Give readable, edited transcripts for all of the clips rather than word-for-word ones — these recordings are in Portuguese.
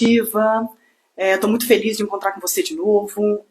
Integrativa. Estou muito feliz de encontrar com você de novo.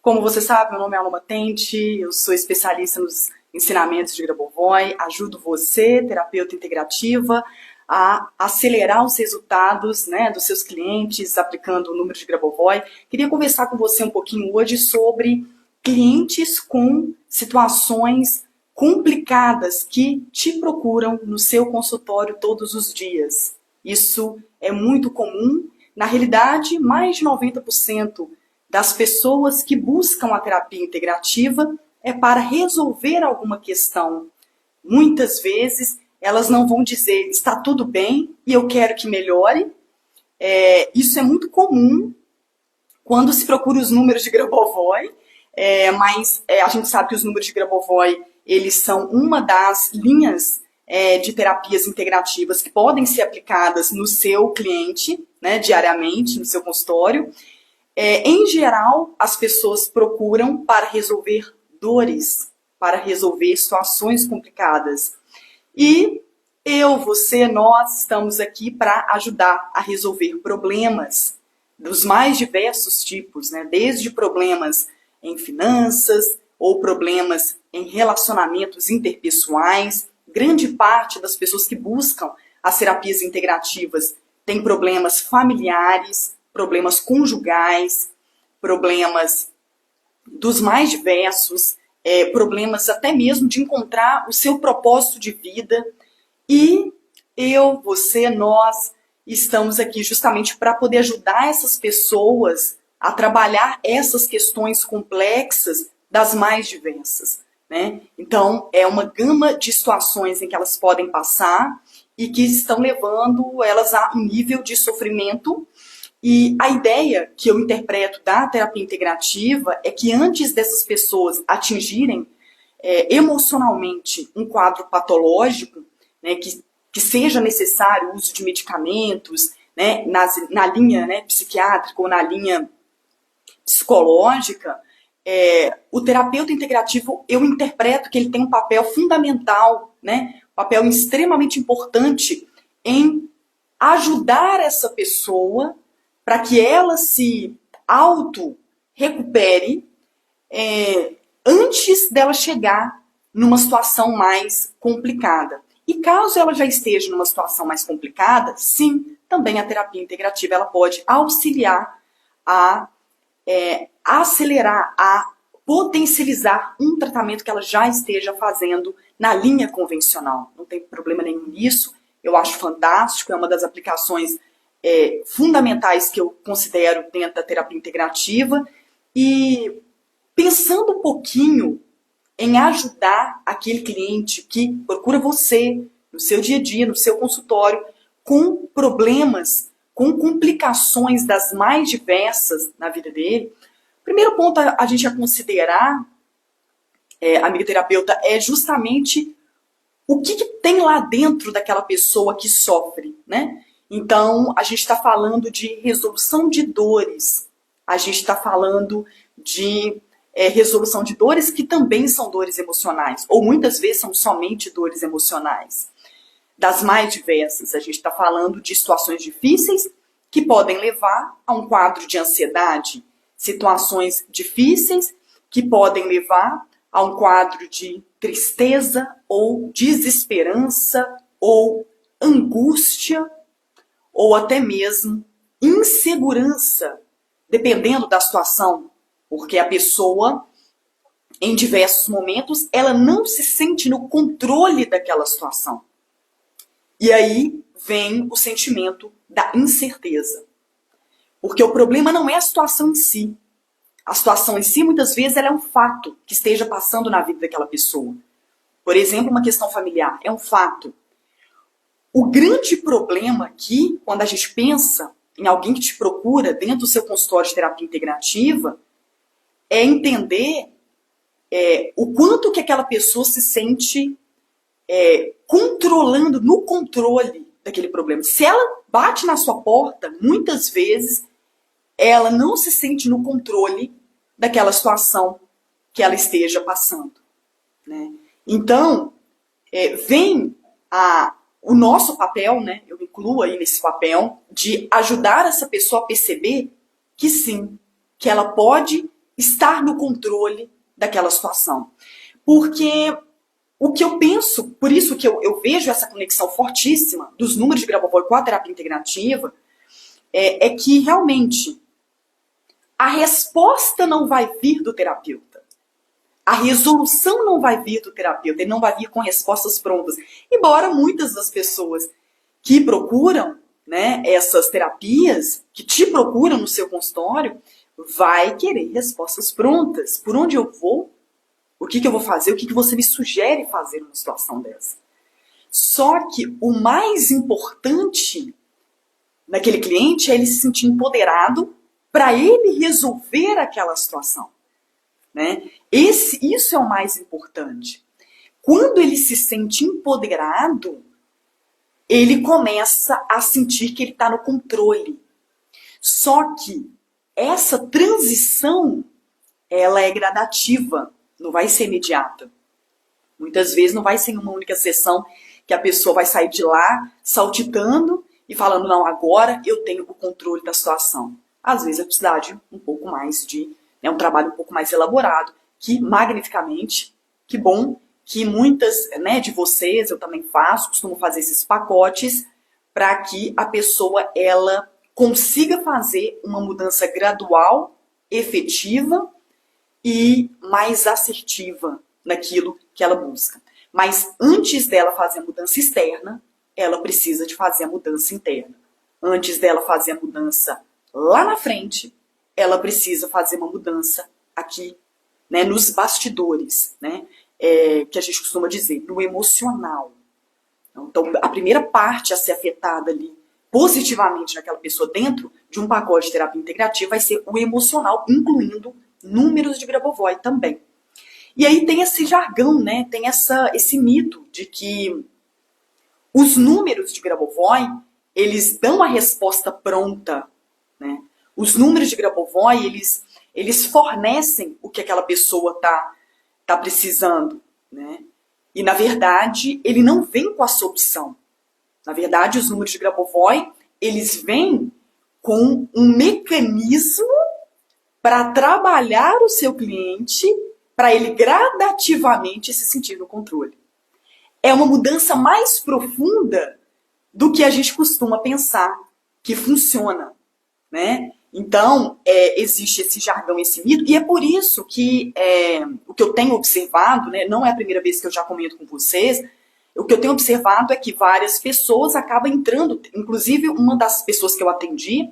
Como você sabe, meu nome é Alma Tente, eu sou especialista nos ensinamentos de Grabovoi, ajudo você, terapeuta integrativa, a acelerar os resultados, né, dos seus clientes aplicando o número de Grabovoi. Queria conversar com você um pouquinho hoje sobre clientes com situações complicadas que te procuram no seu consultório todos os dias. Isso é muito comum. Na realidade, mais de 90% das pessoas que buscam a terapia integrativa é para resolver alguma questão. Muitas vezes elas não vão dizer está tudo bem e eu quero que melhore. Isso é muito comum quando se procura os números de Grabovoi, mas a gente sabe que os números de Grabovoi eles são uma das linhas de terapias integrativas que podem ser aplicadas no seu cliente, né, diariamente, no seu consultório. Em geral, as pessoas procuram para resolver dores, para resolver situações complicadas. E eu, você, nós estamos aqui para ajudar a resolver problemas dos mais diversos tipos, né? Desde problemas em finanças ou problemas em relacionamentos interpessoais. Grande parte das pessoas que buscam as terapias integrativas tem problemas familiares, problemas conjugais, problemas dos mais diversos, problemas até mesmo de encontrar o seu propósito de vida. E eu, você, nós estamos aqui justamente para poder ajudar essas pessoas a trabalhar essas questões complexas das mais diversas, né? Então, é uma gama de situações em que elas podem passar e que estão levando elas a um nível de sofrimento. E a ideia que eu interpreto da terapia integrativa é que antes dessas pessoas atingirem emocionalmente um quadro patológico, né, que seja necessário o uso de medicamentos, né, na linha, né, psiquiátrica ou na linha psicológica, o terapeuta integrativo, eu interpreto que ele tem um papel fundamental, né, um papel extremamente importante em ajudar essa pessoa para que ela se auto-recupere antes dela chegar numa situação mais complicada. E caso ela já esteja numa situação mais complicada, sim, também a terapia integrativa ela pode auxiliar a acelerar, a potencializar um tratamento que ela já esteja fazendo na linha convencional. Não tem problema nenhum nisso, eu acho fantástico, é uma das aplicações fundamentais que eu considero dentro da terapia integrativa. E pensando um pouquinho em ajudar aquele cliente que procura você no seu dia a dia, no seu consultório, com problemas, com complicações das mais diversas na vida dele. Primeiro ponto a gente a considerar, amiga terapeuta, é justamente o que tem lá dentro daquela pessoa que sofre, né? Então, a gente está falando de resolução de dores, a gente está falando de resolução de dores que também são dores emocionais, ou muitas vezes são somente dores emocionais. Das mais diversas, a gente está falando de situações difíceis que podem levar a um quadro de ansiedade, situações difíceis que podem levar a um quadro de tristeza ou desesperança ou angústia ou até mesmo insegurança, dependendo da situação, porque a pessoa, em diversos momentos, ela não se sente no controle daquela situação. E aí vem o sentimento da incerteza. Porque o problema não é a situação em si. A situação em si, muitas vezes, ela é um fato que esteja passando na vida daquela pessoa. Por exemplo, uma questão familiar, é um fato. O grande problema aqui, quando a gente pensa em alguém que te procura dentro do seu consultório de terapia integrativa, é entender o quanto que aquela pessoa se sente controlando, no controle daquele problema. Se ela bate na sua porta, muitas vezes, ela não se sente no controle daquela situação que ela esteja passando, né? Então, vem o nosso papel, né, eu me incluo aí nesse papel, de ajudar essa pessoa a perceber que sim, que ela pode estar no controle daquela situação. Porque o que eu penso, por isso que eu vejo essa conexão fortíssima dos números de Grabovoi com a terapia integrativa, é que realmente a resposta não vai vir do terapeuta. A resolução não vai vir do terapeuta, ele não vai vir com respostas prontas. Embora muitas das pessoas que procuram, né, essas terapias, que te procuram no seu consultório, vai querer respostas prontas. Por onde eu vou? O que eu vou fazer? O que você me sugere fazer numa situação dessa? Só que o mais importante naquele cliente é ele se sentir empoderado para ele resolver aquela situação. Né? Isso é o mais importante. Quando ele se sente empoderado, ele começa a sentir que ele está no controle. Só que essa transição, ela é gradativa, não vai ser imediata. Muitas vezes não vai ser em uma única sessão que a pessoa vai sair de lá saltitando e falando, não, agora eu tenho o controle da situação. Às vezes é precisar de um pouco mais de, né, um trabalho um pouco mais elaborado, que magnificamente, que bom, que muitas, né, de vocês, eu também faço, costumo fazer esses pacotes para que a pessoa, ela consiga fazer uma mudança gradual, efetiva e mais assertiva naquilo que ela busca. Mas antes dela fazer a mudança externa, ela precisa de fazer a mudança interna. Antes dela fazer a mudança lá na frente, ela precisa fazer uma mudança aqui, né, nos bastidores, né, que a gente costuma dizer, no emocional. Então, a primeira parte a ser afetada ali positivamente naquela pessoa dentro de um pacote de terapia integrativa vai ser o emocional, incluindo números de Grabovoi também. E aí tem esse jargão, né, tem esse mito de que os números de Grabovoi, eles dão a resposta pronta, né? Os números de Grabovoi, eles fornecem o que aquela pessoa tá precisando, né? E, na verdade, ele não vem com a solução. Na verdade, os números de Grabovoi, eles vêm com um mecanismo para trabalhar o seu cliente, para ele gradativamente se sentir no controle. É uma mudança mais profunda do que a gente costuma pensar que funciona, né? Então, existe esse jargão, esse mito, e é por isso que o que eu tenho observado, né, não é a primeira vez que eu já comento com vocês, o que eu tenho observado é que várias pessoas acabam entrando, inclusive uma das pessoas que eu atendi,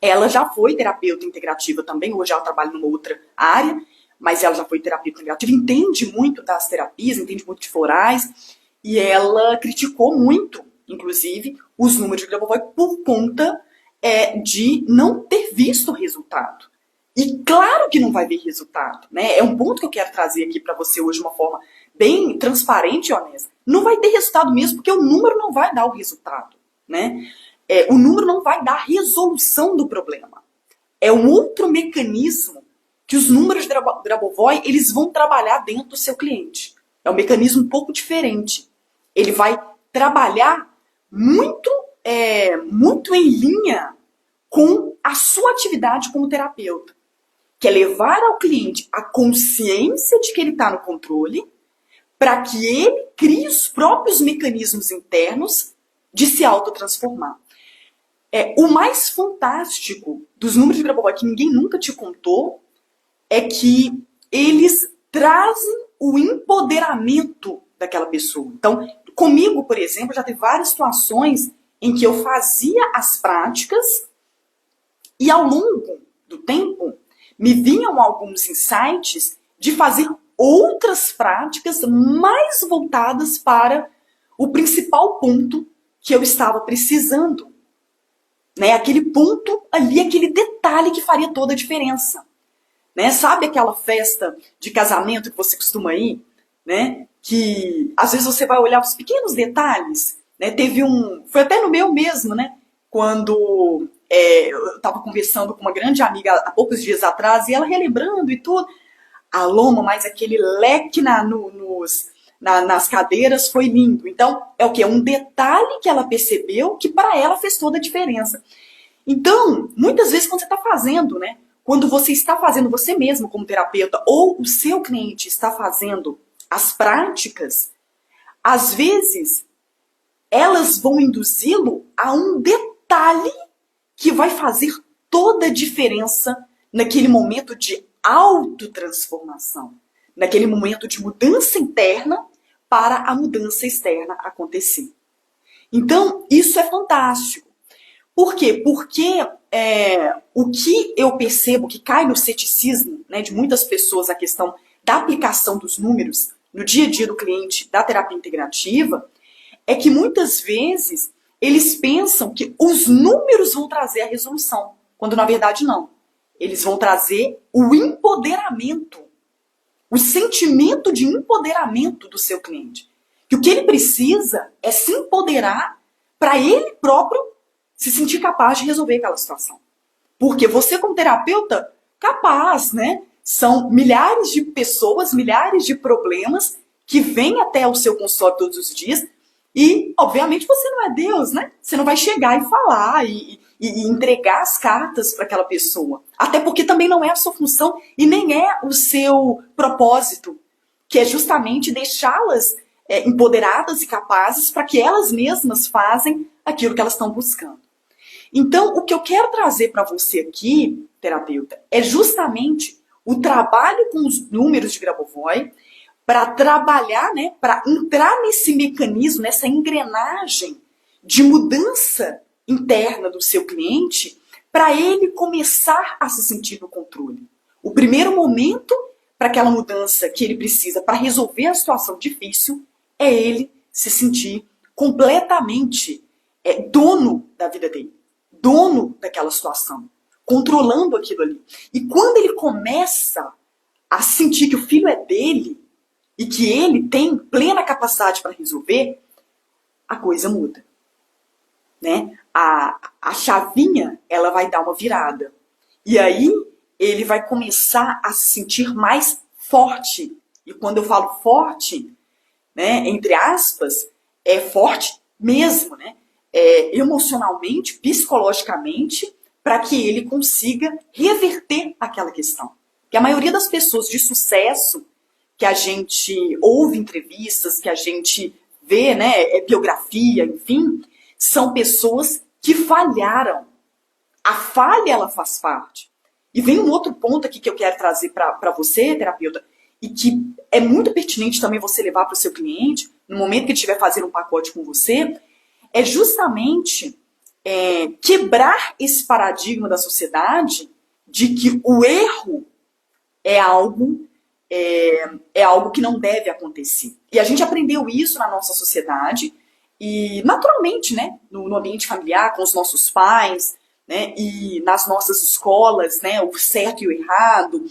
ela já foi terapeuta integrativa também, hoje ela trabalha numa outra área, mas ela já foi terapeuta integrativa, entende muito das terapias, entende muito de florais, e ela criticou muito, inclusive, os números de Grabovoi por conta de não ter visto resultado. E claro que não vai ver resultado, né? É um ponto que eu quero trazer aqui para você hoje de uma forma bem transparente e honesta. Não vai ter resultado mesmo, porque o número não vai dar o resultado, né? O número não vai dar a resolução do problema. É um outro mecanismo que os números de Grabovoi, eles vão trabalhar dentro do seu cliente. É um mecanismo um pouco diferente. Ele vai trabalhar muito em linha com a sua atividade como terapeuta, que é levar ao cliente a consciência de que ele está no controle, para que ele crie os próprios mecanismos internos de se autotransformar. O mais fantástico dos números de Grabovoi, que ninguém nunca te contou, é que eles trazem o empoderamento daquela pessoa. Então, comigo, por exemplo, já teve várias situações em que eu fazia as práticas e ao longo do tempo me vinham alguns insights de fazer outras práticas mais voltadas para o principal ponto que eu estava precisando. Né? Aquele ponto ali, aquele detalhe que faria toda a diferença. Né? Sabe aquela festa de casamento que você costuma ir? Né? Que às vezes você vai olhar os pequenos detalhes. Né? Foi até no meu mesmo, né? Quando eu estava conversando com uma grande amiga há poucos dias atrás, e ela relembrando e tudo. A Loma, mas aquele leque nas cadeiras foi lindo. Então, é o quê? Um detalhe que ela percebeu que para ela fez toda a diferença. Então, muitas vezes quando você está fazendo, né? Quando você está fazendo você mesmo como terapeuta ou o seu cliente está fazendo as práticas, às vezes elas vão induzi-lo a um detalhe que vai fazer toda a diferença naquele momento de autotransformação, naquele momento de mudança interna para a mudança externa acontecer. Então, isso é fantástico. Por quê? Porque o que eu percebo que cai no ceticismo, né, de muitas pessoas, a questão da aplicação dos números no dia a dia do cliente da terapia integrativa, é que muitas vezes eles pensam que os números vão trazer a resolução, quando na verdade não. Eles vão trazer o empoderamento, o sentimento de empoderamento do seu cliente. Que o que ele precisa é se empoderar para ele próprio se sentir capaz de resolver aquela situação. Porque você como terapeuta, capaz, né? São milhares de pessoas, milhares de problemas que vêm até o seu consultório todos os dias e, obviamente, você não é Deus, né? Você não vai chegar e falar e entregar as cartas para aquela pessoa. Até porque também não é a sua função e nem é o seu propósito, que é justamente deixá-las empoderadas e capazes para que elas mesmas fazem aquilo que elas estão buscando. Então, o que eu quero trazer para você aqui, terapeuta, é justamente o trabalho com os números de Grabovoi para trabalhar, né, para entrar nesse mecanismo, nessa engrenagem de mudança interna do seu cliente, para ele começar a se sentir no controle. O primeiro momento para aquela mudança que ele precisa para resolver a situação difícil é ele se sentir completamente dono da vida dele, dono daquela situação, controlando aquilo ali. E quando ele começa a sentir que o filho é dele e que ele tem plena capacidade para resolver, a coisa muda. Né? A chavinha, ela vai dar uma virada. E aí, ele vai começar a se sentir mais forte. E quando eu falo forte, né, entre aspas, é forte mesmo, né? Emocionalmente, psicologicamente, para que ele consiga reverter aquela questão. Que a maioria das pessoas de sucesso que a gente ouve entrevistas, que a gente vê, né, biografia, enfim, são pessoas que falharam. A falha, ela faz parte. E vem um outro ponto aqui que eu quero trazer para você, terapeuta, e que é muito pertinente também você levar para o seu cliente, no momento que ele estiver fazendo um pacote com você, é justamente quebrar esse paradigma da sociedade de que o erro é algo que não deve acontecer. E a gente aprendeu isso na nossa sociedade e naturalmente, né, no ambiente familiar, com os nossos pais, né, e nas nossas escolas, né, o certo e o errado,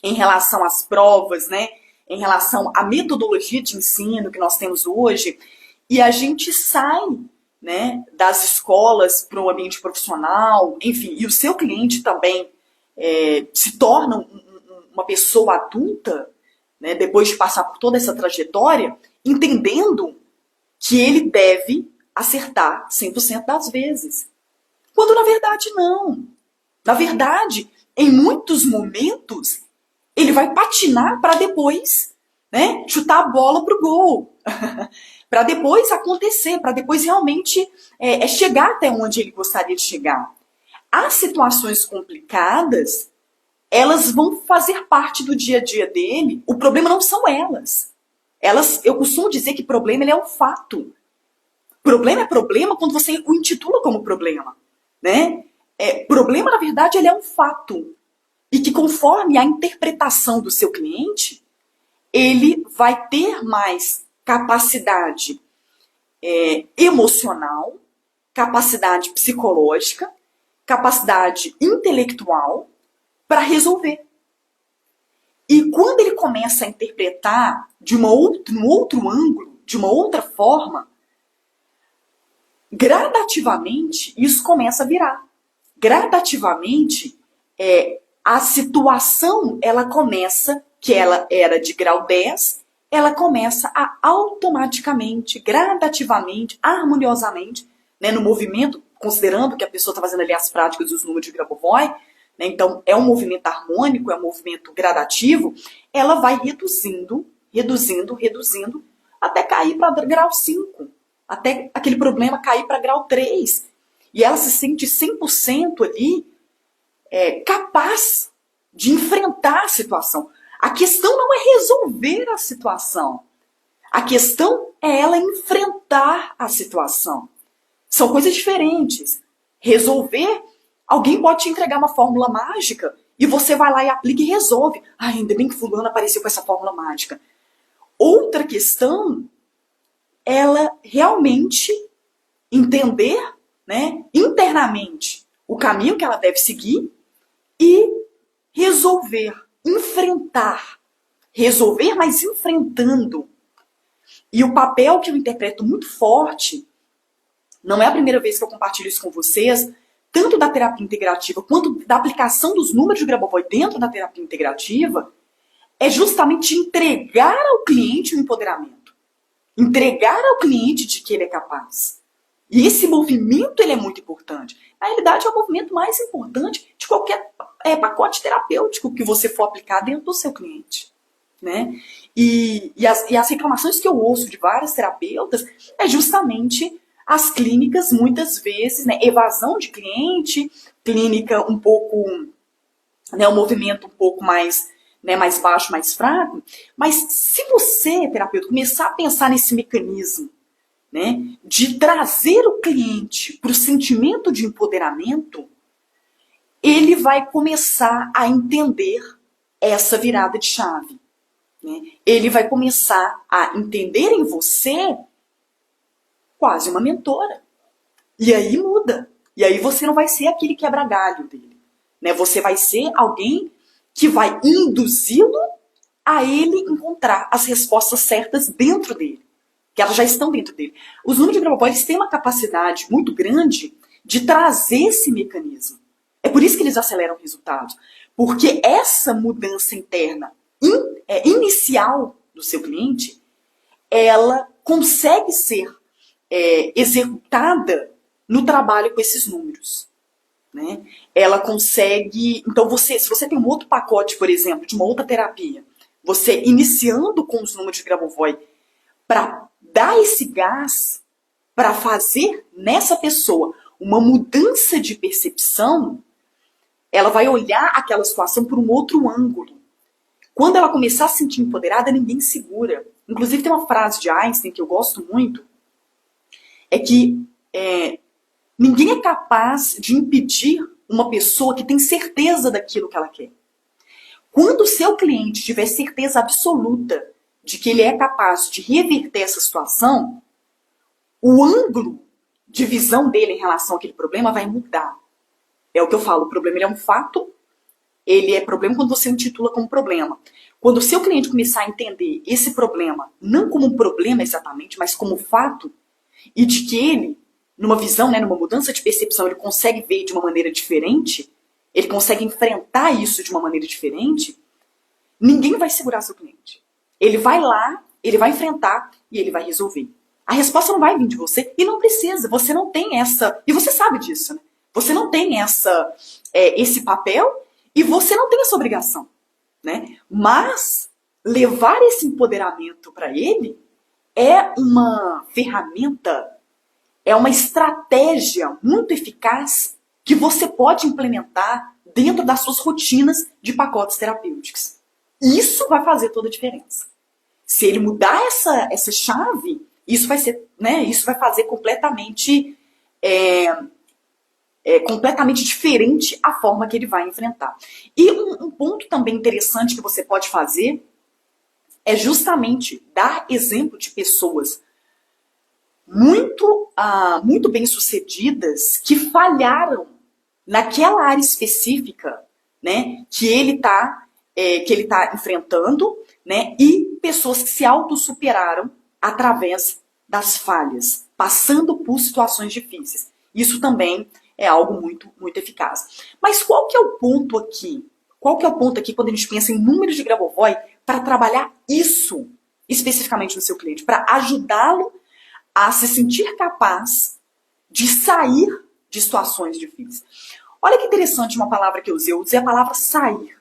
em relação às provas, né, em relação à metodologia de ensino que nós temos hoje, e a gente sai, né, das escolas para o ambiente profissional, enfim, e o seu cliente também se torna uma pessoa adulta, né, depois de passar por toda essa trajetória, entendendo que ele deve acertar 100% das vezes. Quando na verdade não. Na verdade, em muitos momentos, ele vai patinar para depois, né, chutar a bola pro gol. Para depois acontecer, para depois realmente chegar até onde ele gostaria de chegar. As situações complicadas, elas vão fazer parte do dia a dia dele. O problema não são elas. Eu costumo dizer que problema ele é um fato. Problema é problema quando você o intitula como problema, né? Problema, na verdade, ele é um fato. E que conforme a interpretação do seu cliente, ele vai ter mais capacidade emocional, capacidade psicológica, capacidade intelectual para resolver. E quando ele começa a interpretar de um outro ângulo, de uma outra forma, gradativamente isso começa a virar. Gradativamente, a situação ela começa, que ela era de grau 10, ela começa a automaticamente, gradativamente, harmoniosamente, né, no movimento, considerando que a pessoa está fazendo ali as práticas dos números de Grabovoi, né, então é um movimento harmônico, é um movimento gradativo, ela vai reduzindo, reduzindo, reduzindo, até cair para grau 5, até aquele problema cair para grau 3. E ela se sente 100% ali capaz de enfrentar a situação. A questão não é resolver a situação. A questão é ela enfrentar a situação. São coisas diferentes. Resolver, alguém pode te entregar uma fórmula mágica e você vai lá e aplica e resolve. Ai, ainda bem que fulano apareceu com essa fórmula mágica. Outra questão, ela realmente entender, né, internamente o caminho que ela deve seguir e resolver, enfrentar. Resolver, mas enfrentando. E o papel que eu interpreto muito forte, não é a primeira vez que eu compartilho isso com vocês, tanto da terapia integrativa quanto da aplicação dos números de Grabovoi dentro da terapia integrativa, é justamente entregar ao cliente o empoderamento. Entregar ao cliente de que ele é capaz. E esse movimento ele é muito importante. Na realidade, é o movimento mais importante de qualquer pacote terapêutico que você for aplicar dentro do seu cliente. Né? E as reclamações que eu ouço de vários terapeutas é justamente as clínicas, muitas vezes, né, evasão de cliente, clínica um pouco, né, um movimento um pouco mais, né, mais baixo, mais fraco. Mas se você, terapeuta, começar a pensar nesse mecanismo, né, de trazer o cliente para o sentimento de empoderamento, ele vai começar a entender essa virada de chave. Né? Ele vai começar a entender em você quase uma mentora. E aí muda. E aí você não vai ser aquele quebra-galho dele. Né? Você vai ser alguém que vai induzi-lo a ele encontrar as respostas certas dentro dele. Que elas já estão dentro dele. Os números de Grabovoi, eles têm uma capacidade muito grande de trazer esse mecanismo. É por isso que eles aceleram resultados. Porque essa mudança interna inicial do seu cliente, ela consegue ser executada no trabalho com esses números. Né? Ela consegue... Então, se você tem um outro pacote, por exemplo, de uma outra terapia, você iniciando com os números de Grabovoi para dar esse gás, para fazer nessa pessoa uma mudança de percepção, ela vai olhar aquela situação por um outro ângulo. Quando ela começar a se sentir empoderada, ninguém segura. Inclusive tem uma frase de Einstein que eu gosto muito, é que ninguém é capaz de impedir uma pessoa que tem certeza daquilo que ela quer. Quando o seu cliente tiver certeza absoluta de que ele é capaz de reverter essa situação, o ângulo de visão dele em relação àquele problema vai mudar. É o que eu falo, o problema ele é um fato, ele é problema quando você o intitula como problema. Quando o seu cliente começar a entender esse problema, não como um problema exatamente, mas como fato, e de que ele, numa visão, né, numa mudança de percepção, ele consegue ver de uma maneira diferente, ele consegue enfrentar isso de uma maneira diferente, ninguém vai segurar seu cliente. Ele vai lá, ele vai enfrentar e ele vai resolver. A resposta não vai vir de você e não precisa, você não tem essa... E você sabe disso, né? Você não tem esse papel e você não tem essa obrigação. Né? Mas levar esse empoderamento para ele é uma ferramenta, é uma estratégia muito eficaz que você pode implementar dentro das suas rotinas de pacotes terapêuticos. Isso vai fazer toda a diferença. Se ele mudar essa chave, isso vai ser, né, isso vai fazer completamente completamente diferente a forma que ele vai enfrentar. E um ponto também interessante que você pode fazer é justamente dar exemplo de pessoas muito bem-sucedidas que falharam naquela área específica, né, que ele tá enfrentando, né, e pessoas que se autossuperaram através das falhas, passando por situações difíceis. Isso também é algo muito, muito eficaz. Mas qual que é o ponto aqui? Qual que é o ponto aqui quando a gente pensa em números de Grabovoi para trabalhar isso especificamente no seu cliente? Para ajudá-lo a se sentir capaz de sair de situações difíceis. Olha que interessante uma palavra que eu usei a palavra sair.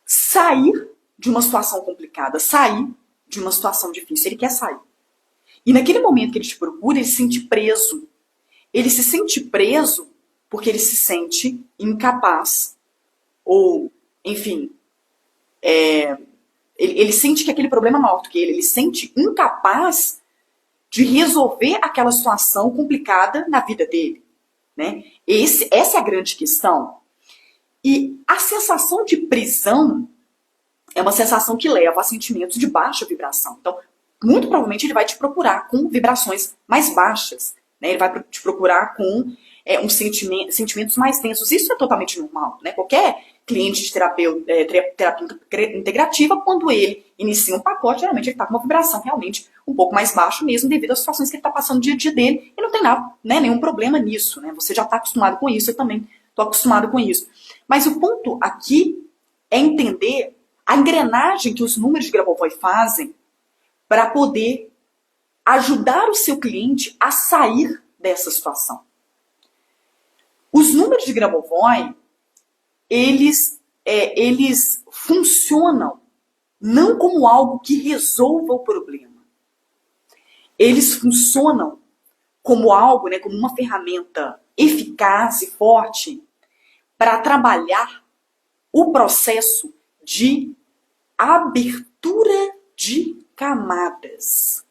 Sair de uma situação complicada, sair de uma situação difícil. Ele quer sair. E naquele momento que ele te procura, ele se sente preso. Ele se sente preso porque ele se sente incapaz. Ou, enfim, ele sente que aquele problema é maior do que ele. Ele se sente incapaz de resolver aquela situação complicada na vida dele. Né? Essa é a grande questão. E a sensação de prisão é uma sensação que leva a sentimentos de baixa vibração. Então, muito provavelmente ele vai te procurar com vibrações mais baixas. Né? Ele vai te procurar com sentimentos mais densos. Isso é totalmente normal. Né? Qualquer cliente de terapia integrativa, quando ele inicia um pacote, geralmente ele está com uma vibração realmente um pouco mais baixa mesmo, devido às situações que ele está passando no dia a dia dele, e não tem nada, né, nenhum problema nisso. Né? Você já está acostumado com isso, eu também estou acostumado com isso. Mas o ponto aqui é entender a engrenagem que os números de Grabovoi fazem para poder ajudar o seu cliente a sair dessa situação. Os números de Grabovoi, eles funcionam não como algo que resolva o problema. Eles funcionam como algo, né, como uma ferramenta eficaz e forte para trabalhar o processo de abertura de camadas.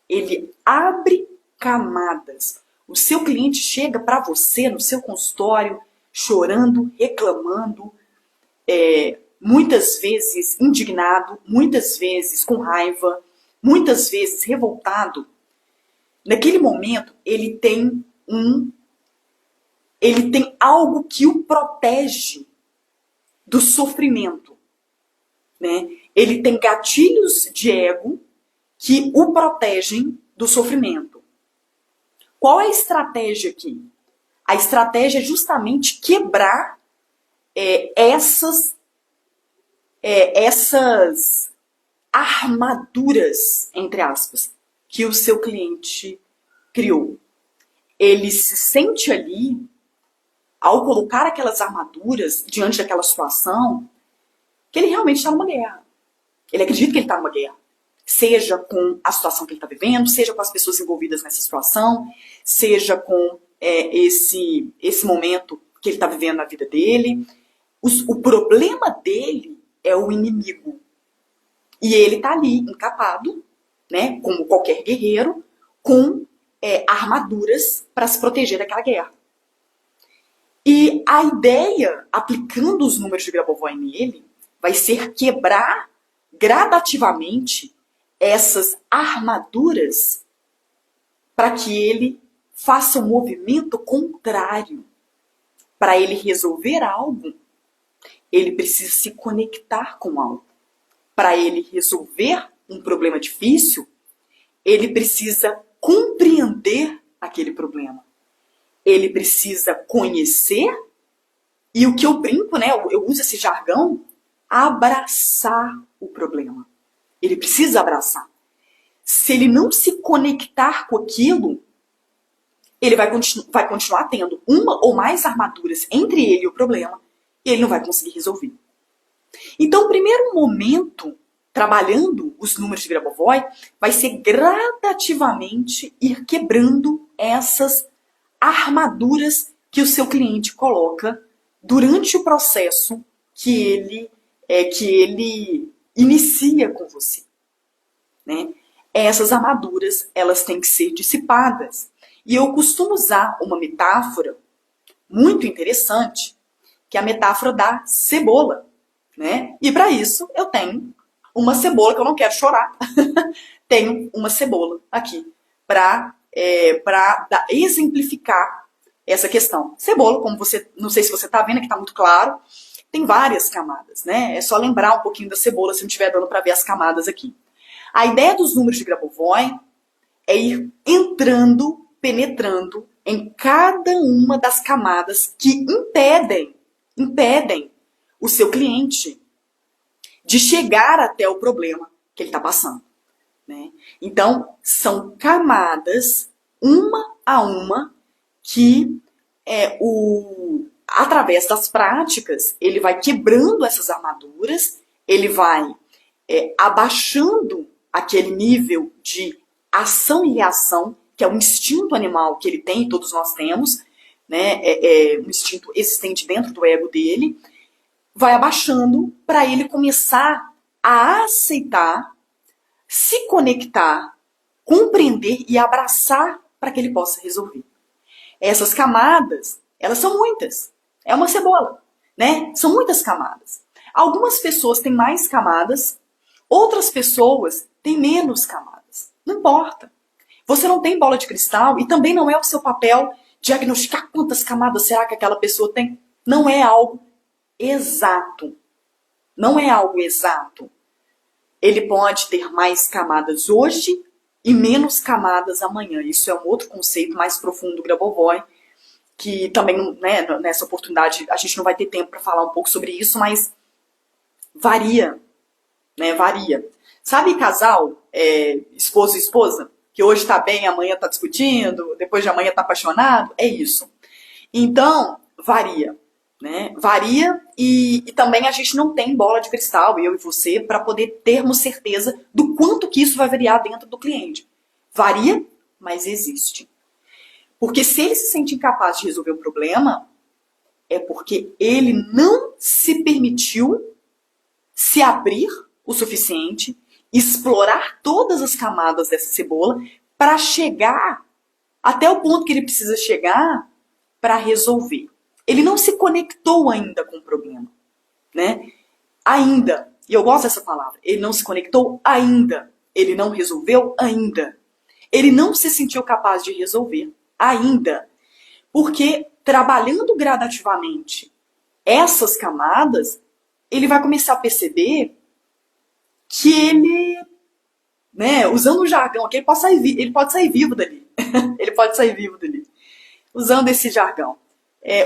Ele abre camadas. O seu cliente chega para você no seu consultório chorando, reclamando, muitas vezes indignado, muitas vezes com raiva, muitas vezes revoltado. Naquele momento, ele tem algo que o protege do sofrimento. Né? Ele tem gatilhos de ego que o protegem do sofrimento. Qual é a estratégia aqui? A estratégia é justamente quebrar essas armaduras, entre aspas, que o seu cliente criou. Ele se sente ali, ao colocar aquelas armaduras diante daquela situação, que ele realmente está numa guerra. Ele acredita que ele está numa guerra. Seja com a situação que ele está vivendo, seja com as pessoas envolvidas nessa situação, seja com esse momento que ele está vivendo na vida dele. O problema dele é o inimigo. E ele está ali, encapado, né, como qualquer guerreiro, com armaduras para se proteger daquela guerra. E a ideia, aplicando os números de Grabovoi nele, vai ser quebrar gradativamente essas armaduras para que ele faça um movimento contrário. Para ele resolver algo, ele precisa se conectar com algo. Para ele resolver um problema difícil, ele precisa compreender aquele problema. Ele precisa conhecer, e o que eu brinco, né, eu uso esse jargão, abraçar o problema. Ele precisa abraçar. Se ele não se conectar com aquilo, ele vai continuar tendo uma ou mais armaduras entre ele e o problema, e ele não vai conseguir resolver. Então, o primeiro momento, trabalhando os números de Grabovoi, vai ser gradativamente ir quebrando essas armaduras que o seu cliente coloca durante o processo que ele inicia com você. Né? Essas armaduras, elas têm que ser dissipadas. E eu costumo usar uma metáfora muito interessante, que é a metáfora da cebola. Né? E para isso, eu tenho uma cebola, que eu não quero chorar. Tenho uma cebola aqui para exemplificar essa questão. Cebola, como você, não sei se você está vendo, que está muito claro, tem várias camadas, né? É só lembrar um pouquinho da cebola, se não estiver dando para ver as camadas aqui. A ideia dos números de Grabovoi é ir entrando, penetrando em cada uma das camadas que impedem o seu cliente de chegar até o problema que ele está passando. né? Então, são camadas, uma a uma, que através das práticas, ele vai quebrando essas armaduras, ele vai abaixando aquele nível de ação e reação, que é o instinto animal que ele tem, todos nós temos, né? Um instinto existente dentro do ego dele, vai abaixando para ele começar a aceitar, se conectar, compreender e abraçar para que ele possa resolver. Essas camadas, elas são muitas. É uma cebola, né? São muitas camadas. Algumas pessoas têm mais camadas, outras pessoas têm menos camadas. Não importa. Você não tem bola de cristal e também não é o seu papel diagnosticar quantas camadas será que aquela pessoa tem. Não é algo exato. Não é algo exato. Ele pode ter mais camadas hoje e menos camadas amanhã. Isso é um outro conceito mais profundo do Grabovoi, que também, né, nessa oportunidade, a gente não vai ter tempo para falar um pouco sobre isso, mas varia, né, varia. Sabe casal, esposo e esposa, que hoje tá bem, amanhã tá discutindo, depois de amanhã tá apaixonado? É isso. Então, varia, né? Varia e também a gente não tem bola de cristal, eu e você, para poder termos certeza do quanto que isso vai variar dentro do cliente. Varia, mas existe. Porque se ele se sente incapaz de resolver o problema, é porque ele não se permitiu se abrir o suficiente, explorar todas as camadas dessa cebola para chegar até o ponto que ele precisa chegar para resolver. Ele não se conectou ainda com o problema, né? Ainda. E eu gosto dessa palavra. Ele não se conectou ainda. Ele não resolveu ainda. Ele não se sentiu capaz de resolver ainda. Porque trabalhando gradativamente essas camadas, ele vai começar a perceber que ele, né, usando o jargão aqui, ele pode sair vivo dali. Ele pode sair vivo dali. Usando esse jargão.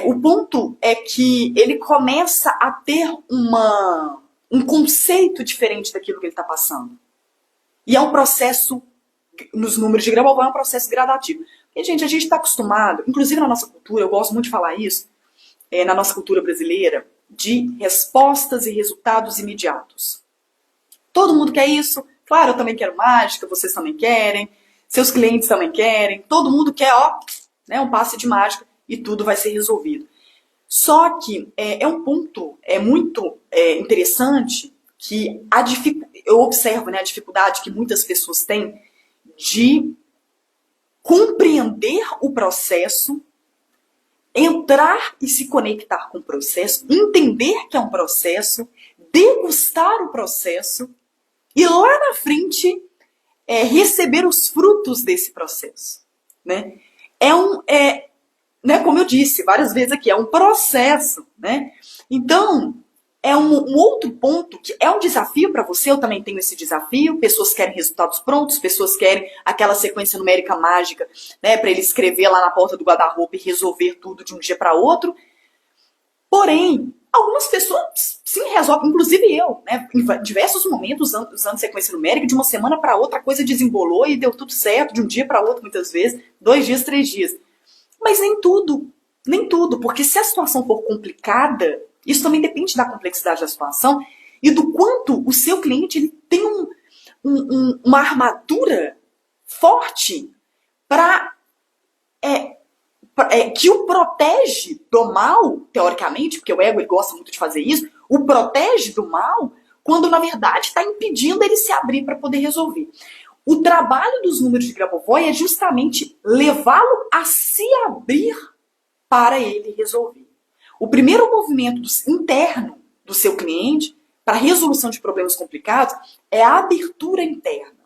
O ponto é que ele começa a ter um conceito diferente daquilo que ele está passando. E é um processo, nos números de Grabovoi, é um processo gradativo. Porque, gente, a gente está acostumado, inclusive na nossa cultura, eu gosto muito de falar isso, na nossa cultura brasileira, de respostas e resultados imediatos. Todo mundo quer isso. Claro, eu também quero mágica, vocês também querem, seus clientes também querem, todo mundo quer, né, um passe de mágica e tudo vai ser resolvido. Só que é um ponto muito interessante que eu observo, né, a dificuldade que muitas pessoas têm de compreender o processo, entrar e se conectar com o processo, entender que é um processo, degustar o processo e lá na frente receber os frutos desse processo, né? Né, como eu disse várias vezes aqui, é um processo, né? Então, é um outro ponto que é um desafio para você, eu também tenho esse desafio, pessoas querem resultados prontos, pessoas querem aquela sequência numérica mágica, né, para ele escrever lá na porta do guarda-roupa e resolver tudo de um dia para outro. Porém, algumas pessoas sim resolvem, inclusive eu, né, em diversos momentos usando sequência numérica, de uma semana para outra a coisa desembolou e deu tudo certo, de um dia para outro muitas vezes, 2 dias, 3 dias. Mas nem tudo, porque se a situação for complicada, isso também depende da complexidade da situação e do quanto o seu cliente ele tem uma armadura forte para que o protege do mal, teoricamente, porque o ego ele gosta muito de fazer isso, o protege do mal quando na verdade está impedindo ele se abrir para poder resolver. O trabalho dos números de Grabovoi é justamente levá-lo a se abrir para ele resolver. O primeiro movimento interno do seu cliente para a resolução de problemas complicados é a abertura interna.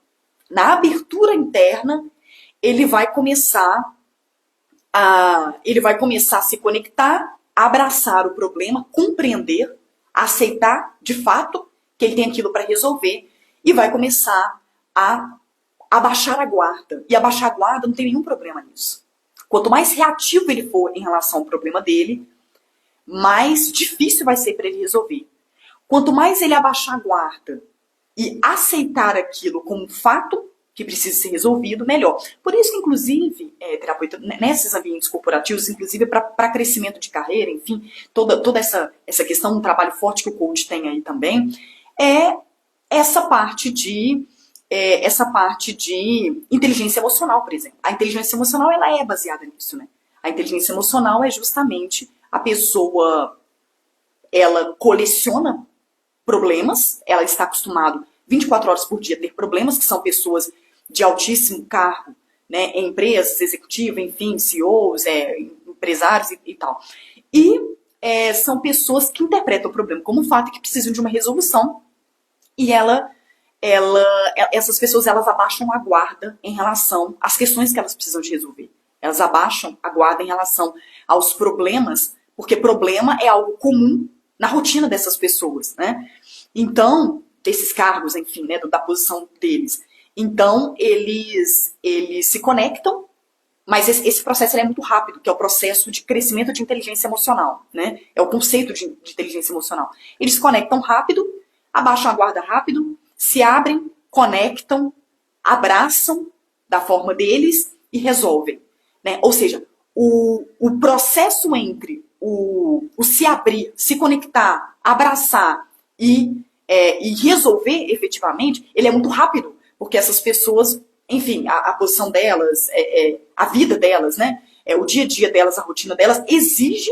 Na abertura interna, ele vai começar a se conectar, abraçar o problema, compreender, aceitar de fato que ele tem aquilo para resolver e vai começar a abaixar a guarda. E abaixar a guarda não tem nenhum problema nisso. Quanto mais reativo ele for em relação ao problema dele, mais difícil vai ser para ele resolver. Quanto mais ele abaixar a guarda e aceitar aquilo como um fato que precisa ser resolvido, melhor. Por isso que, inclusive, terapeuta, nesses ambientes corporativos, inclusive para crescimento de carreira, enfim, toda essa questão, um trabalho forte que o coach tem aí também, é essa parte de inteligência emocional, por exemplo. A inteligência emocional, ela é baseada nisso, né? A inteligência emocional é justamente a pessoa, ela coleciona problemas, ela está acostumada 24 horas por dia a ter problemas, que são pessoas de altíssimo cargo, né, em empresas, executivas, enfim, CEOs, empresários e tal. E são pessoas que interpretam o problema como um fato e que precisam de uma resolução. E essas pessoas, elas abaixam a guarda em relação às questões que elas precisam de resolver. Elas abaixam a guarda em relação aos problemas, porque problema é algo comum na rotina dessas pessoas, né? Então, desses cargos, enfim, né, da posição deles. Então, eles se conectam, mas esse processo é muito rápido, que é o processo de crescimento de inteligência emocional, né? É o conceito de inteligência emocional. Eles se conectam rápido, abaixam a guarda rápido, se abrem, conectam, abraçam da forma deles e resolvem, né? Ou seja, o processo entre o se abrir, se conectar, abraçar e resolver efetivamente, ele é muito rápido, porque essas pessoas, enfim, a posição delas, a vida delas, né? O dia a dia delas, a rotina delas, exige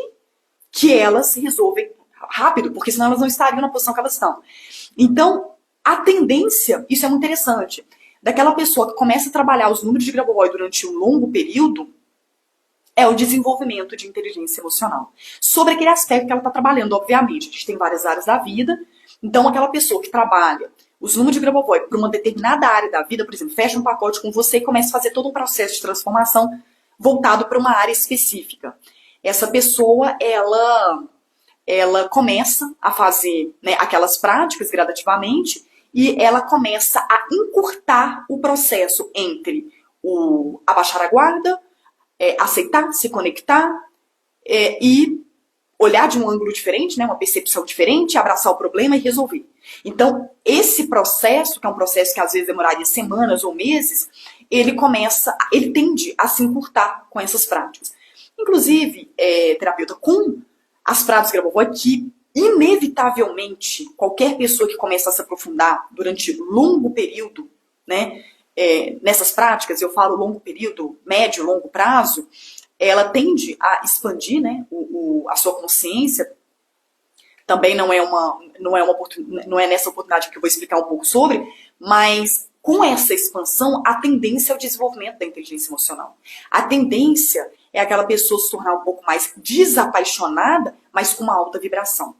que elas se resolvem rápido, porque senão elas não estariam na posição que elas estão. Então, a tendência, isso é muito interessante, daquela pessoa que começa a trabalhar os números de Grabovoi durante um longo período, é o desenvolvimento de inteligência emocional. Sobre aquele aspecto que ela está trabalhando, obviamente. A gente tem várias áreas da vida. Então, aquela pessoa que trabalha os números de Grabovoi para uma determinada área da vida, por exemplo, fecha um pacote com você e começa a fazer todo um processo de transformação voltado para uma área específica. Essa pessoa, ela começa a fazer, né, aquelas práticas gradativamente e ela começa a encurtar o processo entre o abaixar a guarda, aceitar, se conectar e olhar de um ângulo diferente, né, uma percepção diferente, abraçar o problema e resolver. Então, esse processo, que é um processo que às vezes demoraria semanas ou meses, ele tende a se encurtar com essas práticas. Inclusive, terapeuta, com as práticas Grabovoi, que inevitavelmente qualquer pessoa que começa a se aprofundar durante longo período, né, nessas práticas, eu falo longo período, médio, longo prazo, ela tende a expandir, né, a sua consciência. Também não é nessa oportunidade que eu vou explicar um pouco sobre, mas com essa expansão, a tendência é o desenvolvimento da inteligência emocional. A tendência é aquela pessoa se tornar um pouco mais desapaixonada, mas com uma alta vibração.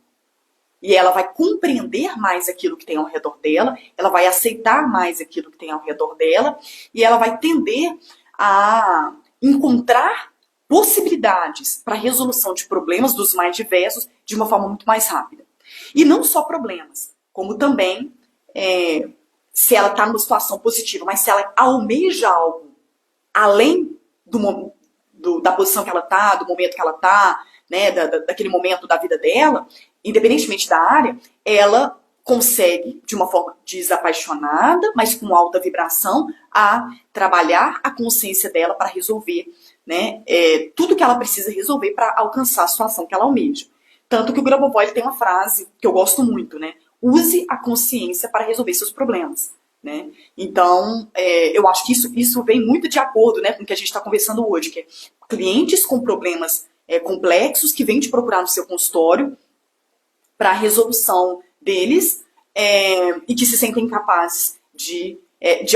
E ela vai compreender mais aquilo que tem ao redor dela, ela vai aceitar mais aquilo que tem ao redor dela, e ela vai tender a encontrar possibilidades para a resolução de problemas dos mais diversos de uma forma muito mais rápida. E não só problemas, como também, se ela está numa situação positiva, mas se ela almeja algo além da posição que ela está, do momento que ela está, né, daquele momento da vida dela, independentemente da área, ela consegue, de uma forma desapaixonada, mas com alta vibração, a trabalhar a consciência dela para resolver, né, tudo que ela precisa resolver para alcançar a situação que ela almeja. Tanto que o Grabovoi tem uma frase que eu gosto muito, né? Use a consciência para resolver seus problemas. Né? Então, eu acho que isso vem muito de acordo, né, com o que a gente está conversando hoje, que é clientes com problemas complexos que vêm te procurar no seu consultório para a resolução deles e que se sentem capazes de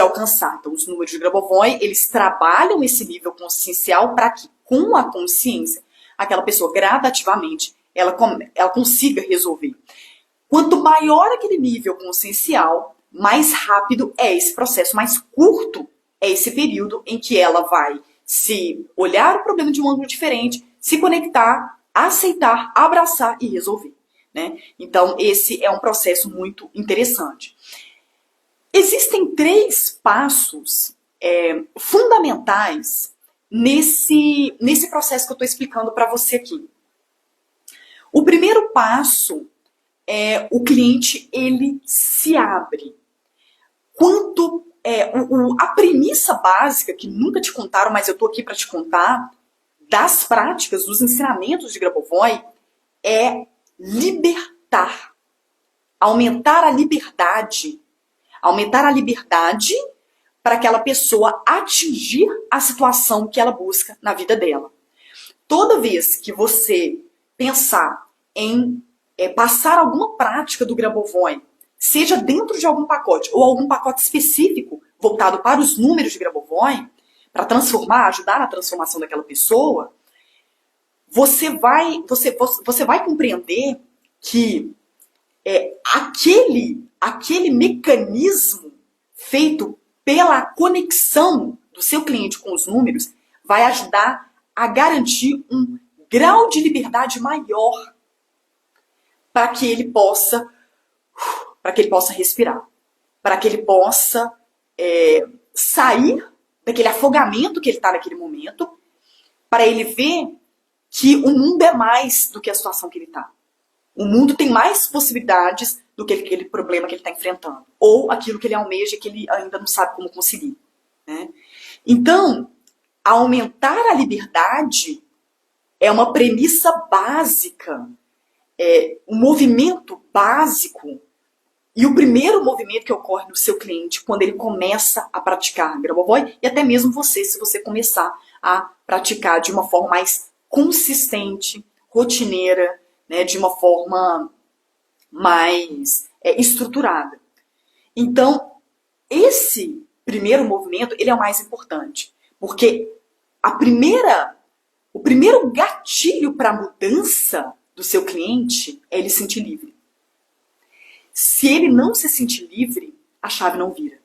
alcançar. Então, os números de Grabovoi, eles trabalham esse nível consciencial para que, com a consciência, aquela pessoa gradativamente ela consiga resolver. Quanto maior aquele nível consciencial, mais rápido é esse processo, mais curto é esse período em que ela vai se olhar o problema de um ângulo diferente, se conectar, aceitar, abraçar e resolver. Né? Então, esse é um processo muito interessante. Existem 3 passos fundamentais nesse processo que eu estou explicando para você aqui. O primeiro passo é o cliente, ele se abre. quanto a premissa básica, que nunca te contaram, mas eu tô aqui para te contar, das práticas, dos ensinamentos de Grabovoi, é libertar, aumentar a liberdade para aquela pessoa atingir a situação que ela busca na vida dela. Toda vez que você pensar em passar alguma prática do Grabovoi, seja dentro de algum pacote ou algum pacote específico voltado para os números de Grabovoi, para transformar, ajudar na transformação daquela pessoa, você vai compreender que aquele mecanismo feito pela conexão do seu cliente com os números vai ajudar a garantir um grau de liberdade maior para que ele possa respirar, para que ele possa sair daquele afogamento que ele está naquele momento, para ele ver que o mundo é mais do que a situação que ele está. O mundo tem mais possibilidades do que aquele problema que ele está enfrentando, ou aquilo que ele almeja que ele ainda não sabe como conseguir, né? Então, aumentar a liberdade é uma premissa básica, um movimento básico, e o primeiro movimento que ocorre no seu cliente quando ele começa a praticar Grabovoi, e até mesmo você, se você começar a praticar de uma forma mais consistente, rotineira, né, de uma forma mais estruturada. Então, esse primeiro movimento, ele é o mais importante, porque o primeiro gatilho para a mudança do seu cliente é ele se sentir livre. Se ele não se sentir livre, a chave não vira.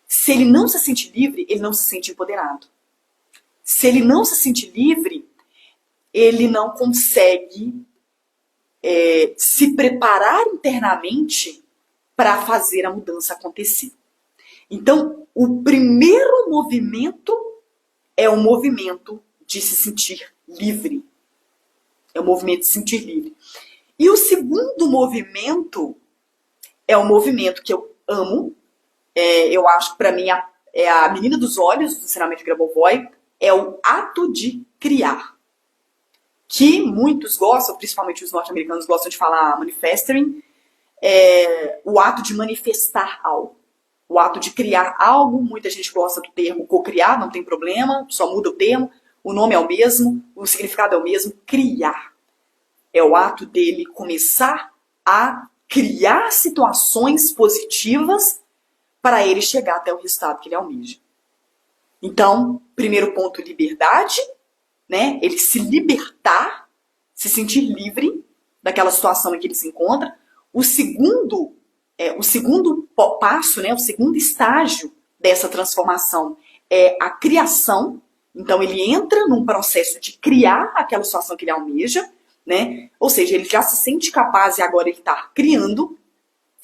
Se ele não se sentir livre, ele não se sente empoderado. Se ele não se sentir livre, ele não consegue se preparar internamente para fazer a mudança acontecer. Então, o primeiro movimento é o movimento de se sentir livre. É o movimento de se sentir livre. E o segundo movimento é o movimento que eu amo. Eu acho que para mim é a menina dos olhos do ensinamento de Grabovoi, é o ato de criar. Que muitos gostam, principalmente os norte-americanos gostam de falar manifesting, o ato de manifestar algo. O ato de criar algo, muita gente gosta do termo co-criar, não tem problema, só muda o termo, o nome é o mesmo, o significado é o mesmo, criar. É o ato dele começar a criar situações positivas para ele chegar até o resultado que ele almeja. Então, primeiro ponto, liberdade, né? Ele se libertar, se sentir livre daquela situação em que ele se encontra. O segundo passo, né? O segundo estágio dessa transformação é a criação. Então, ele entra num processo de criar aquela situação que ele almeja, né? Ou seja, ele já se sente capaz e agora ele está criando.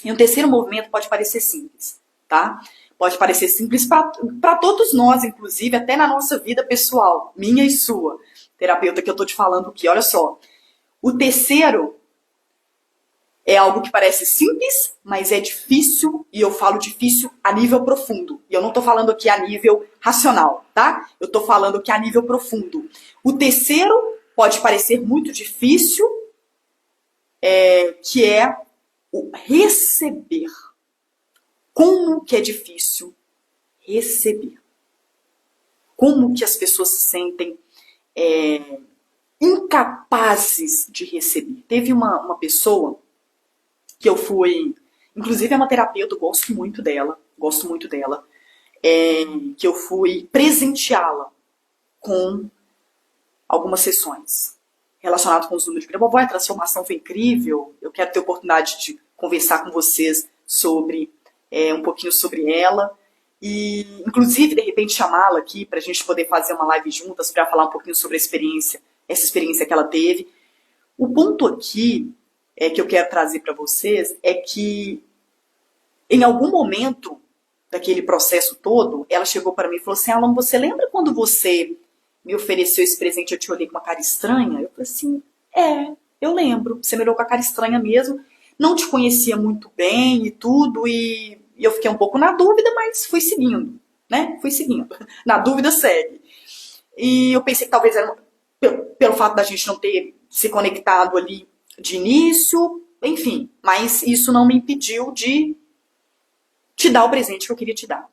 E o terceiro movimento pode parecer simples, tá? Pode parecer simples para todos nós, inclusive, até na nossa vida pessoal, minha e sua. Terapeuta que eu tô te falando aqui, olha só. O terceiro é algo que parece simples, mas é difícil, e eu falo difícil a nível profundo. E eu não tô falando aqui a nível racional, tá? Eu tô falando aqui a nível profundo. O terceiro pode parecer muito difícil, que é o receber. Como que é difícil receber? Como que as pessoas se sentem incapazes de receber? Teve uma pessoa que eu fui, inclusive é uma terapeuta, eu gosto muito dela, que eu fui presenteá-la com algumas sessões relacionadas com os números de Grabovoi. A transformação foi incrível, eu quero ter a oportunidade de conversar com vocês sobre um pouquinho sobre ela, e inclusive de repente chamá-la aqui para a gente poder fazer uma live juntas para falar um pouquinho sobre essa experiência que ela teve. O ponto aqui que eu quero trazer para vocês é que em algum momento daquele processo todo, ela chegou para mim e falou assim: Alan, você lembra quando você me ofereceu esse presente e eu te olhei com uma cara estranha? Eu falei assim, eu lembro, você me olhou com a cara estranha mesmo, não te conhecia muito bem e tudo, e E eu fiquei um pouco na dúvida, mas fui seguindo, né? Fui seguindo. Na dúvida, segue. E eu pensei que talvez era pelo fato da gente não ter se conectado ali de início, enfim. Mas isso não me impediu de te dar o presente que eu queria te dar.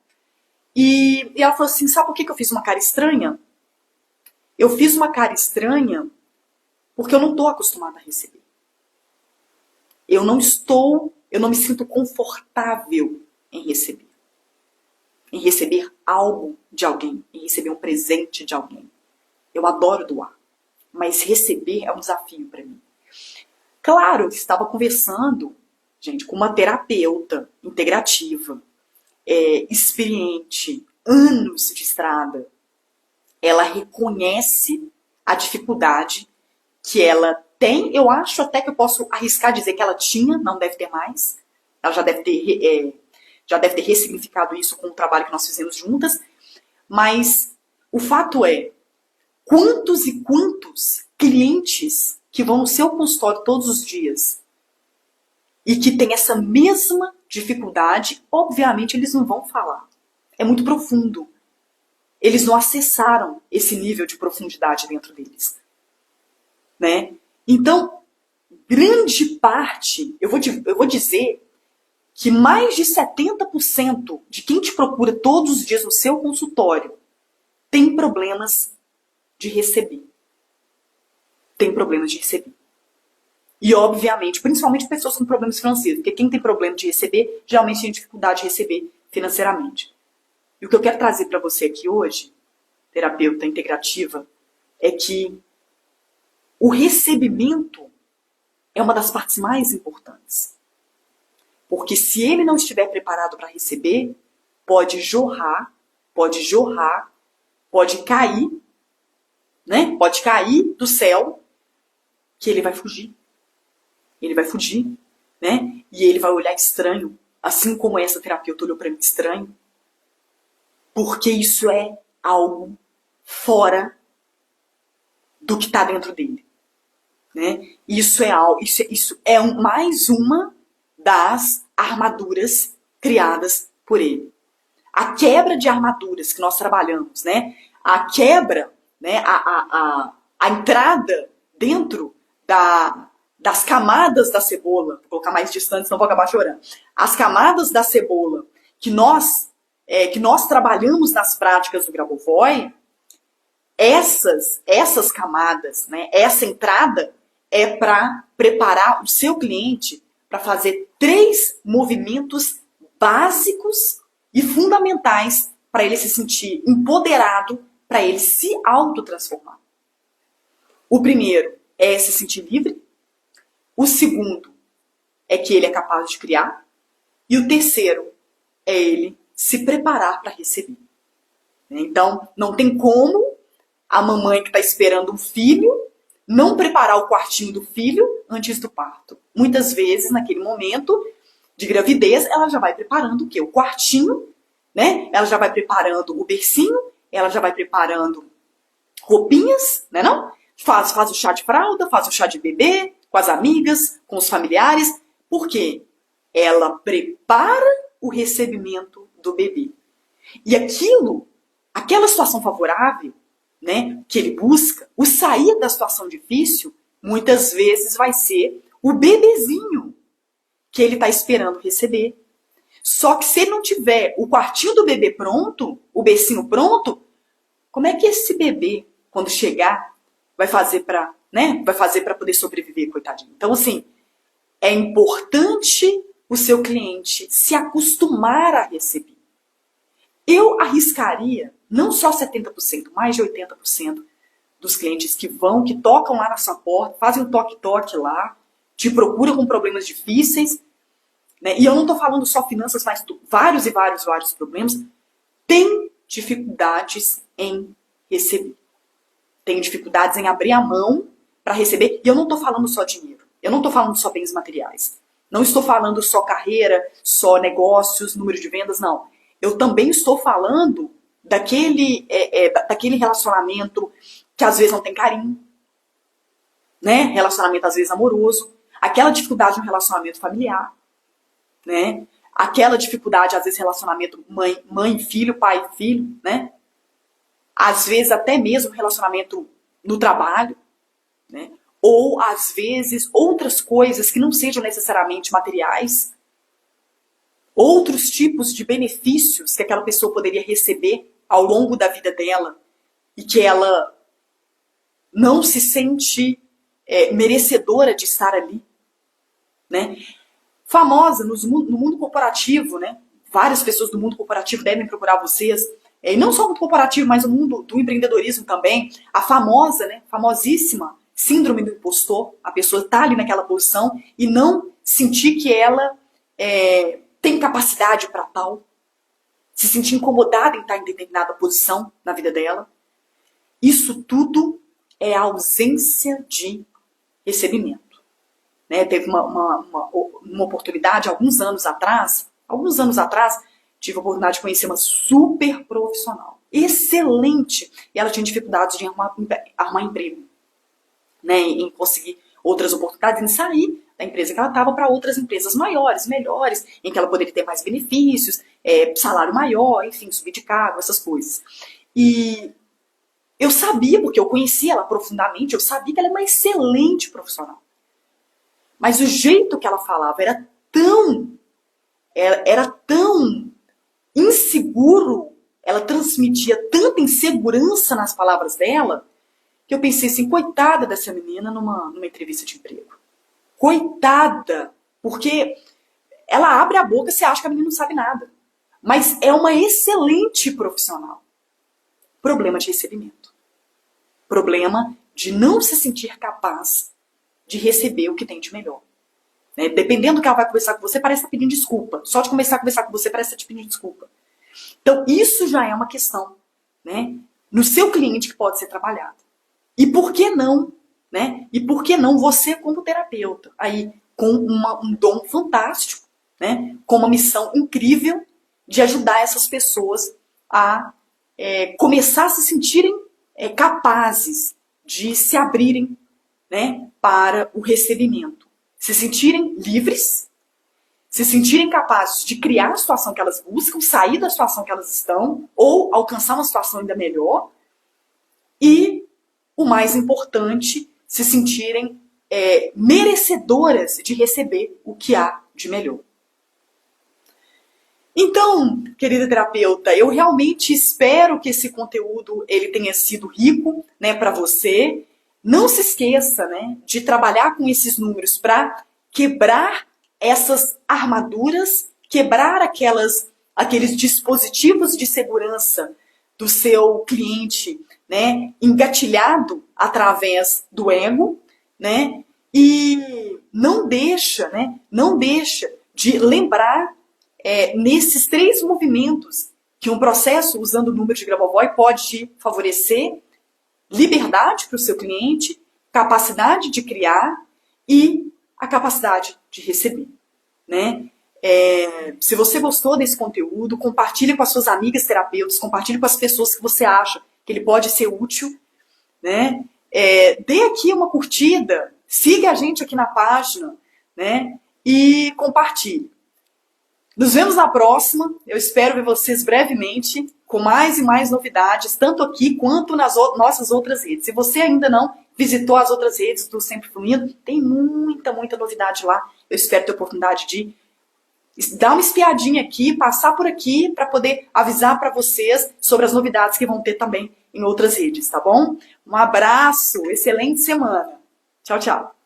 E ela falou assim, sabe por que eu fiz uma cara estranha? Eu fiz uma cara estranha porque eu não estou acostumada a receber. Eu não me sinto confortável em receber. Em receber algo de alguém, em receber um presente de alguém. Eu adoro doar, mas receber é um desafio para mim. Claro, eu estava conversando, gente, com uma terapeuta integrativa, experiente, anos de estrada. Ela reconhece a dificuldade que ela tem. Eu acho até que eu posso arriscar dizer que ela tinha, não deve ter mais. Ela já deve ter ressignificado isso com o trabalho que nós fizemos juntas. Mas o fato é, quantos e quantos clientes que vão no seu consultório todos os dias e que têm essa mesma dificuldade, obviamente eles não vão falar. É muito profundo. Eles não acessaram esse nível de profundidade dentro deles. Né? Então, grande parte, eu vou dizer que mais de 70% de quem te procura todos os dias no seu consultório tem problemas de receber. Tem problemas de receber. E, obviamente, principalmente pessoas com problemas financeiros, porque quem tem problema de receber, geralmente tem dificuldade de receber financeiramente. E o que eu quero trazer para você aqui hoje, terapeuta integrativa, é que o recebimento é uma das partes mais importantes. Porque se ele não estiver preparado para receber, pode jorrar, pode cair, né? Pode cair do céu, que ele vai fugir. Ele vai fugir, né? E ele vai olhar estranho, assim como essa terapeuta olhou para mim estranho, porque isso é algo fora do que está dentro dele. Né? Isso é mais uma das armaduras criadas por ele. A quebra de armaduras que nós trabalhamos, né? A quebra, né? A entrada dentro das camadas da cebola, vou colocar mais distante, senão vou acabar chorando. As camadas da cebola que nós trabalhamos nas práticas do Grabovoi, essas camadas, né? Essa entrada é para preparar o seu cliente para fazer 3 movimentos básicos e fundamentais para ele se sentir empoderado, para ele se autotransformar. O primeiro é se sentir livre. O segundo é que ele é capaz de criar. E o terceiro é ele se preparar para receber. Então, não tem como a mamãe que está esperando um filho não preparar o quartinho do filho antes do parto. Muitas vezes, naquele momento de gravidez, ela já vai preparando o quê? O quartinho, né? Ela já vai preparando o bercinho, ela já vai preparando roupinhas, né não? Faz o chá de fralda, faz o chá de bebê, com as amigas, com os familiares. Por quê? Ela prepara o recebimento do bebê. E aquela situação favorável, né, que ele busca, o sair da situação difícil, muitas vezes vai ser o bebezinho que ele está esperando receber. Só que se ele não tiver o quartinho do bebê pronto, o bercinho pronto, como é que esse bebê, quando chegar, vai fazer para poder sobreviver, coitadinho? Então, assim, é importante o seu cliente se acostumar a receber. Eu arriscaria não só 70%, mais de 80% dos clientes que tocam lá na sua porta, fazem um toque-toque lá, te procuram com problemas difíceis, né? E eu não estou falando só finanças, mas vários e vários problemas, têm dificuldades em receber. Tem dificuldades em abrir a mão para receber. E eu não estou falando só dinheiro. Eu não estou falando só bens materiais. Não estou falando só carreira, só negócios, número de vendas, não. Eu também estou falando daquele relacionamento que às vezes não tem carinho, né? Relacionamento às vezes amoroso, aquela dificuldade no relacionamento familiar, né? aquela dificuldade, às vezes, relacionamento mãe e filho, pai e filho, né? Às vezes até mesmo relacionamento no trabalho, né? Ou às vezes outras coisas que não sejam necessariamente materiais, outros tipos de benefícios que aquela pessoa poderia receber ao longo da vida dela e que ela não se sente merecedora de estar ali, né? Famosa no mundo corporativo, né? Várias pessoas do mundo corporativo devem procurar vocês, e não só no mundo corporativo, mas no mundo do empreendedorismo também, a famosa, né, famosíssima síndrome do impostor. A pessoa está ali naquela posição e não sentir que ela tem capacidade para tal, se sentir incomodada em estar em determinada posição na vida dela. Isso tudo é a ausência de recebimento. Né? Teve uma oportunidade, alguns anos atrás, tive a oportunidade de conhecer uma super profissional, excelente, e ela tinha dificuldades de arrumar emprego, né? Em conseguir outras oportunidades, em sair da empresa que ela estava para outras empresas maiores, melhores, em que ela poderia ter mais benefícios, salário maior, enfim, subir de cargo, essas coisas. E eu sabia, porque eu conhecia ela profundamente, eu sabia que ela é uma excelente profissional. Mas o jeito que ela falava era tão inseguro, ela transmitia tanta insegurança nas palavras dela, que eu pensei assim, coitada dessa menina numa entrevista de emprego. Coitada! Porque ela abre a boca e você acha que a menina não sabe nada. Mas é uma excelente profissional. Problema de recebimento. Problema de não se sentir capaz de receber o que tem de melhor. Né? Dependendo do que ela vai conversar com você, parece estar pedindo desculpa. Só de começar a conversar com você, parece estar te pedindo desculpa. Então, isso já é uma questão, né, no seu cliente que pode ser trabalhado. E por que não, né? E por que não você como terapeuta, aí com um dom fantástico, né? Com uma missão incrível de ajudar essas pessoas a começar a se sentirem capazes de se abrirem, né, para o recebimento. Se sentirem livres, se sentirem capazes de criar a situação que elas buscam, sair da situação que elas estão, ou alcançar uma situação ainda melhor, e, o mais importante, se sentirem merecedoras de receber o que há de melhor. Então, querida terapeuta, eu realmente espero que esse conteúdo ele tenha sido rico, né, para você. Não se esqueça, né, de trabalhar com esses números para quebrar essas armaduras, quebrar aqueles dispositivos de segurança do seu cliente, né, engatilhado através do ego, né, e não deixa de lembrar nesses 3 movimentos que um processo usando o número de Grabovoi pode te favorecer: liberdade para o seu cliente, capacidade de criar e a capacidade de receber, né? Se você gostou desse conteúdo, compartilhe com as suas amigas terapeutas, compartilhe com as pessoas que você acha que ele pode ser útil, né? Dê aqui uma curtida, siga a gente aqui na página, né? E compartilhe. Nos vemos na próxima. Eu espero ver vocês brevemente com mais e mais novidades, tanto aqui quanto nas nossas outras redes. Se você ainda não visitou as outras redes do Sempre Fluindo, tem muita novidade lá. Eu espero ter a oportunidade de dar uma espiadinha aqui, passar por aqui para poder avisar para vocês sobre as novidades que vão ter também em outras redes, tá bom? Um abraço, excelente semana. Tchau, tchau.